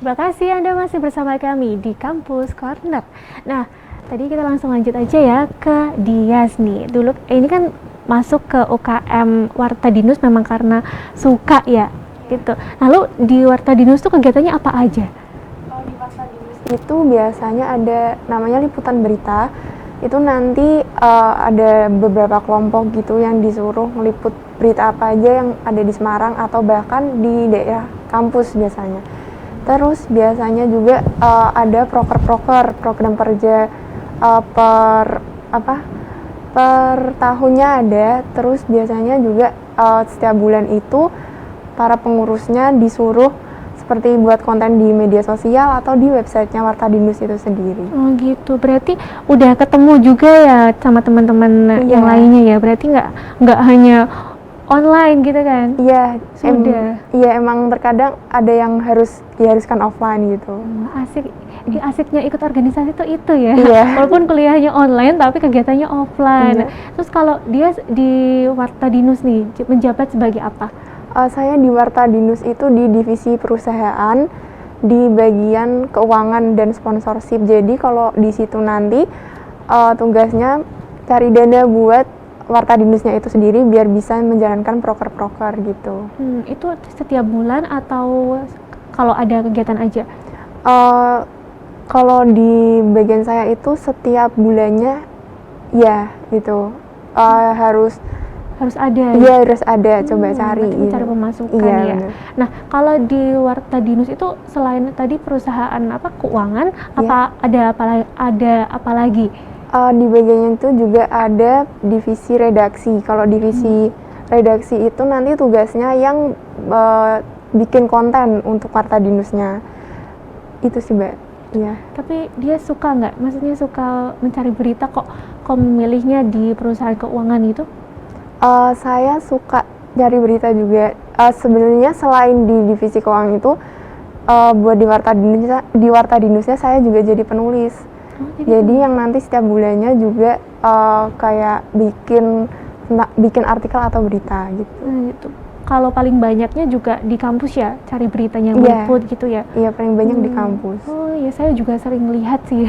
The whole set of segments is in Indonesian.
Terima kasih Anda masih bersama kami di Kampus Corner. Nah, tadi kita langsung lanjut aja ya ke Dias nih. Dulu ini kan masuk ke UKM Warta Dinus memang karena suka ya, gitu. Lalu di Warta Dinus tuh kegiatannya apa aja? Kalau di Warta Dinus itu biasanya ada namanya liputan berita. Itu nanti ada beberapa kelompok gitu yang disuruh meliput berita apa aja yang ada di Semarang atau bahkan di daerah kampus biasanya. Terus biasanya juga ada proker-proker, program kerja per tahunnya ada. Terus biasanya juga setiap bulan itu para pengurusnya disuruh seperti buat konten di media sosial atau di websitenya Warta Dinus itu sendiri. Oh gitu, berarti udah ketemu juga ya sama teman-teman yang lainnya ya. Berarti nggak hanya online gitu kan? Iya, sudah. Emang terkadang ada yang harus diharuskan offline gitu. Asik, asiknya ikut organisasi itu ya. Iya. Walaupun kuliahnya online tapi kegiatannya offline. Terus kalau dia di Warta Dinus nih menjabat sebagai apa? Saya di Warta Dinus itu di divisi perusahaan di bagian keuangan dan sponsorship. Jadi kalau di situ nanti tugasnya cari dana buat Warta Dinusnya itu sendiri biar bisa menjalankan proker-proker gitu. Itu setiap bulan atau kalau ada kegiatan aja? Kalau di bagian saya itu setiap bulannya ya gitu. Harus ada. Iya, harus ada. Coba cari. Mencari pemasukan ya. Bener. Nah, kalau di Warta Dinus itu selain tadi perusahaan keuangan, ada apa lagi? Di bagiannya itu juga ada divisi redaksi. Kalau divisi redaksi itu nanti tugasnya yang bikin konten untuk Warta Dinusnya. Itu sih, Mbak. Iya. Tapi dia suka nggak? Maksudnya suka mencari berita kok memilihnya di perusahaan keuangan itu? Saya suka cari berita juga. Sebenarnya selain di divisi keuangan itu, buat di Warta Dinusnya saya juga jadi penulis. Jadi yang nanti setiap bulannya juga kayak bikin artikel atau berita gitu. Gitu. Kalau paling banyaknya juga di kampus ya, cari beritanya meliput gitu ya? Iya, paling banyak di kampus. Oh iya, saya juga sering lihat sih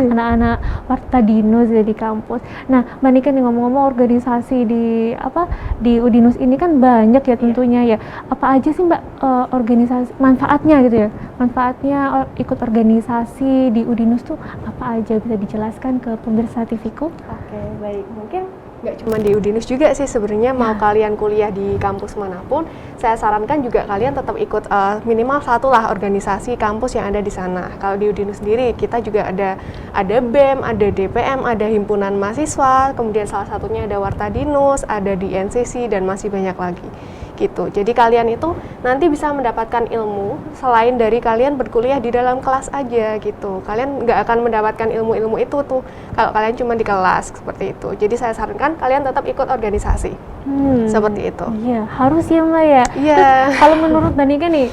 anak-anak Warta Dinus di kampus. Nah, Mbak Nika nih ngomong-ngomong organisasi di Udinus ini kan banyak ya tentunya ya. Apa aja sih Mbak organisasi manfaatnya gitu ya? Manfaatnya ikut organisasi di Udinus tuh apa aja, bisa dijelaskan ke pemirsa TV-ku? Oke, baik. Mungkin nggak cuma di Udinus juga sih sebenarnya, mau kalian kuliah di kampus manapun, saya sarankan juga kalian tetap ikut minimal satu lah organisasi kampus yang ada di sana. Kalau di Udinus sendiri kita juga ada BEM, ada DPM, ada himpunan mahasiswa, kemudian salah satunya ada Warta Dinus, ada di NCC dan masih banyak lagi. Gitu. Jadi kalian itu nanti bisa mendapatkan ilmu selain dari kalian berkuliah di dalam kelas aja gitu. Kalian nggak akan mendapatkan ilmu-ilmu itu tuh kalau kalian cuma di kelas seperti itu. Jadi saya sarankan kalian tetap ikut organisasi. Seperti itu. Iya, harus ya Mbak ya. Iya. Kalau menurut Mbak Nika nih,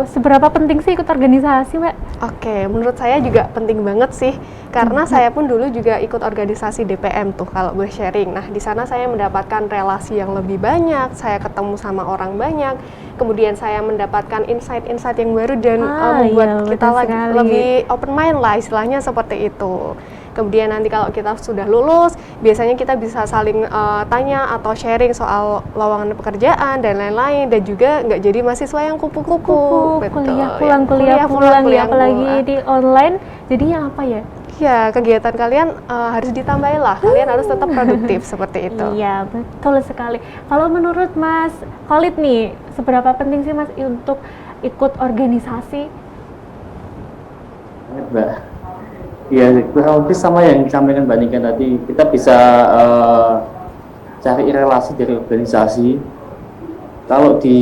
seberapa penting sih ikut organisasi Mbak? Oke, menurut saya juga penting banget sih. Karena saya pun dulu juga ikut organisasi DPM tuh kalau boleh sharing. Nah, di sana saya mendapatkan relasi yang lebih banyak, saya ketemu sama orang banyak, kemudian saya mendapatkan insight-insight yang baru dan membuat kita lebih open mind lah istilahnya seperti itu. Kemudian nanti kalau kita sudah lulus, biasanya kita bisa saling tanya atau sharing soal lowongan pekerjaan dan lain-lain, dan juga nggak jadi mahasiswa yang kupu-kupu. Kuliah pulang ya, apalagi di online, jadinya apa ya? Ya, kegiatan kalian harus ditambahin lah, kalian harus tetap produktif seperti itu. Iya, betul sekali. Kalau menurut Mas Khalid nih, seberapa penting sih Mas untuk ikut organisasi? Mbak, ya kurang lebih sama yang disampaikan Mbak Nika tadi. Kita bisa cari relasi dari organisasi. Kalau di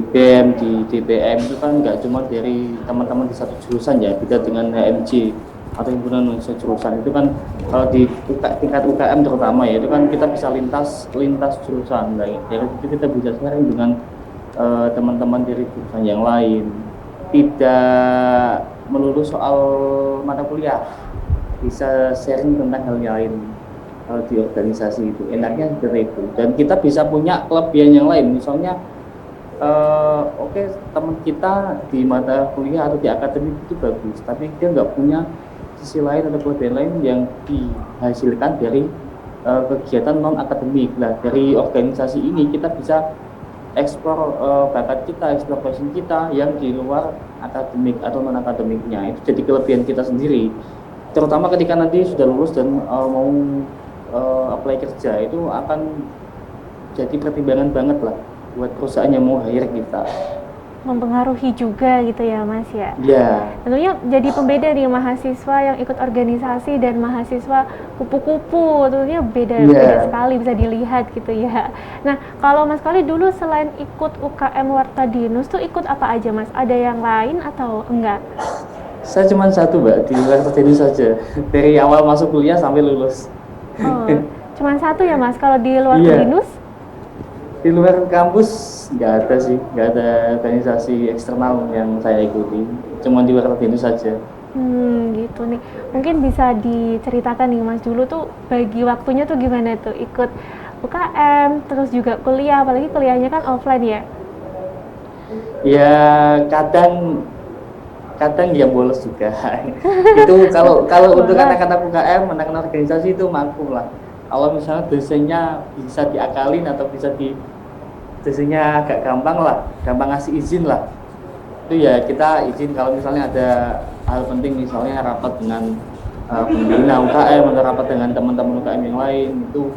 BEM, di DPM itu kan nggak cuma dari teman-teman di satu jurusan ya, beda dengan HMJ atau himpunan mahasiswa jurusan. Itu kan kalau di tingkat UKM terutama ya, itu kan kita bisa lintas jurusan. Dari itu kita bisa sharing dengan teman-teman dari jurusan yang lain. Tidak melulu soal mata kuliah, bisa sharing tentang hal yang lain. Kalau di organisasi itu enaknya seperti itu, dan kita bisa punya kelebihan yang lain. Misalnya oke, teman kita di mata kuliah atau di akademik itu bagus, tapi dia nggak punya sisi lain atau kelebihan lain yang dihasilkan dari kegiatan non akademik. Nah, dari organisasi ini kita bisa eksplor bakat kita, eksplor passion kita yang di luar akademik atau non akademiknya. Itu jadi kelebihan kita sendiri. Terutama ketika nanti sudah lulus dan mau apply kerja, itu akan jadi pertimbangan banget lah buat perusahaan yang mau hire kita. Mempengaruhi juga gitu ya Mas ya. Iya. Tentunya jadi pembeda nih mahasiswa yang ikut organisasi dan mahasiswa kupu-kupu, tentunya beda sekali, bisa dilihat gitu ya. Nah, kalau Mas Khalid dulu selain ikut UKM Warta Dinus tuh ikut apa aja Mas? Ada yang lain atau enggak? Saya cuma satu Mbak, di Warta Dinus saja. Dari awal masuk kuliah sampai lulus. Oh, cuma satu ya Mas, kalau di luar Iya. Dinus? Di luar kampus nggak ada sih, nggak ada organisasi eksternal yang saya ikuti. Cuma di Warta Dinus saja. Gitu nih. Mungkin bisa diceritakan nih Mas, dulu tuh bagi waktunya tuh gimana tuh ikut UKM, terus juga kuliah, apalagi kuliahnya kan offline ya? Ya kadang yang bolos juga. Itu kalau untuk anak-anak UKM, anak-anak organisasi itu maklum lah. Kalau misalnya dosennya bisa diakalin atau dosennya agak gampang lah, gampang ngasih izin lah. Itu ya kita izin kalau misalnya ada hal penting, misalnya rapat dengan pembina UKM atau rapat dengan teman-teman UKM yang lain, itu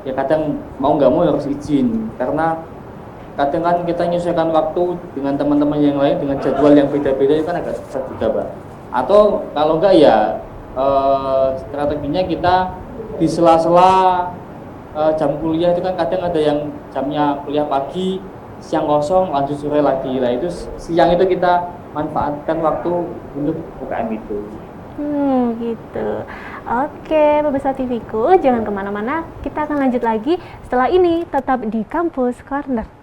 ya kadang mau nggak mau harus izin, karena kadang kan kita menyesuaikan waktu dengan teman-teman yang lain dengan jadwal yang beda-beda, itu kan agak susah juga Pak. Atau kalau enggak ya strateginya kita di sela-sela jam kuliah itu kan kadang ada yang jamnya kuliah pagi, siang kosong, lanjut sore lagi. Lah itu siang itu kita manfaatkan waktu untuk UKM itu. Gitu. Oke, pemirsa TV-ku, jangan kemana-mana. Kita akan lanjut lagi setelah ini, tetap di Kampus Corner.